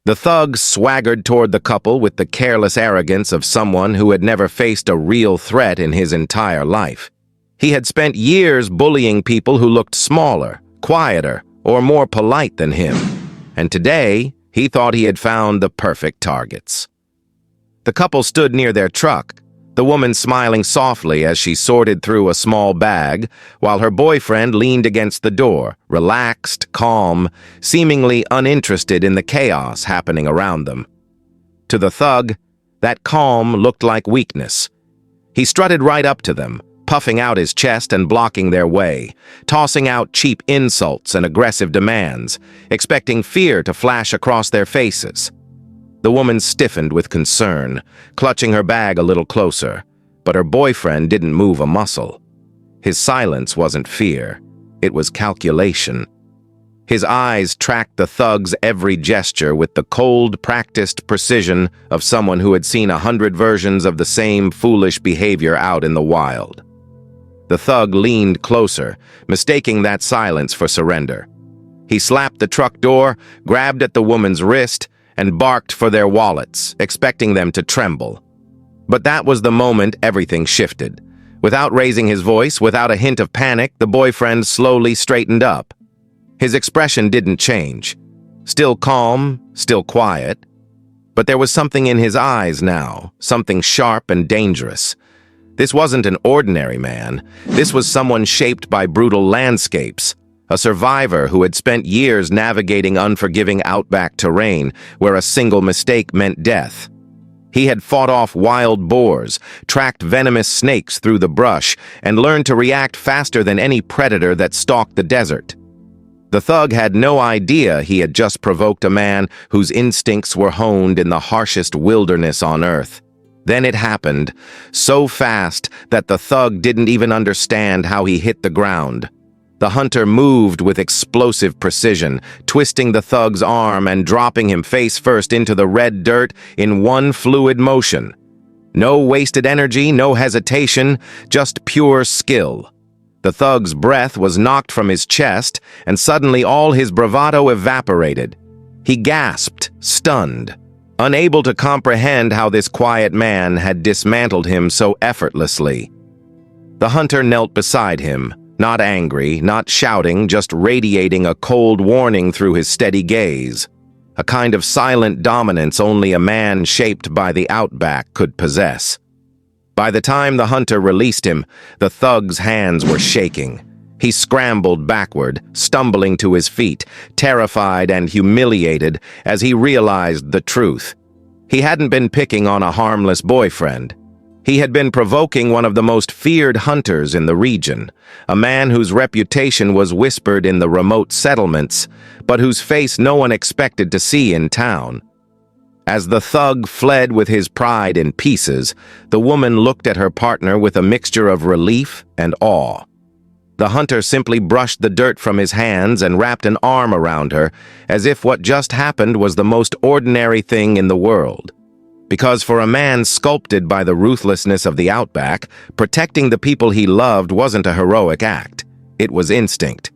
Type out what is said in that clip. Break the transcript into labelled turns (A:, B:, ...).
A: The thug swaggered toward the couple with the careless arrogance of someone who had never faced a real threat in his entire life. He had spent years bullying people who looked smaller, quieter, or more polite than him, and today he thought he had found the perfect targets. The couple stood near their truck, the woman smiling softly as she sorted through a small bag, while her boyfriend leaned against the door, relaxed, calm, seemingly uninterested in the chaos happening around them. To the thug, that calm looked like weakness. He strutted right up to them, puffing out his chest and blocking their way, tossing out cheap insults and aggressive demands, expecting fear to flash across their faces. The woman stiffened with concern, clutching her bag a little closer, but her boyfriend didn't move a muscle. His silence wasn't fear, it was calculation. His eyes tracked the thug's every gesture with the cold, practiced precision of someone who had seen 100 versions of the same foolish behavior out in the wild. The thug leaned closer, mistaking that silence for surrender. He slapped the truck door, grabbed at the woman's wrist, and barked for their wallets, expecting them to tremble. But that was the moment everything shifted. Without raising his voice, without a hint of panic, the boyfriend slowly straightened up. His expression didn't change. Still calm, still quiet. But there was something in his eyes now, something sharp and dangerous. This wasn't an ordinary man. This was someone shaped by brutal landscapes, a survivor who had spent years navigating unforgiving outback terrain where a single mistake meant death. He had fought off wild boars, tracked venomous snakes through the brush, and learned to react faster than any predator that stalked the desert. The thug had no idea he had just provoked a man whose instincts were honed in the harshest wilderness on earth. Then it happened, so fast that the thug didn't even understand how he hit the ground. The hunter moved with explosive precision, twisting the thug's arm and dropping him face first into the red dirt in one fluid motion. No wasted energy, no hesitation, just pure skill. The thug's breath was knocked from his chest, and suddenly all his bravado evaporated. He gasped, stunned, unable to comprehend how this quiet man had dismantled him so effortlessly. The hunter knelt beside him, not angry, not shouting, just radiating a cold warning through his steady gaze. A kind of silent dominance only a man shaped by the outback could possess. By the time the hunter released him, the thug's hands were shaking. He scrambled backward, stumbling to his feet, terrified and humiliated as he realized the truth. He hadn't been picking on a harmless boyfriend. He had been provoking one of the most feared hunters in the region, a man whose reputation was whispered in the remote settlements, but whose face no one expected to see in town. As the thug fled with his pride in pieces, the woman looked at her partner with a mixture of relief and awe. The hunter simply brushed the dirt from his hands and wrapped an arm around her, as if what just happened was the most ordinary thing in the world. Because for a man sculpted by the ruthlessness of the outback, protecting the people he loved wasn't a heroic act. It was instinct.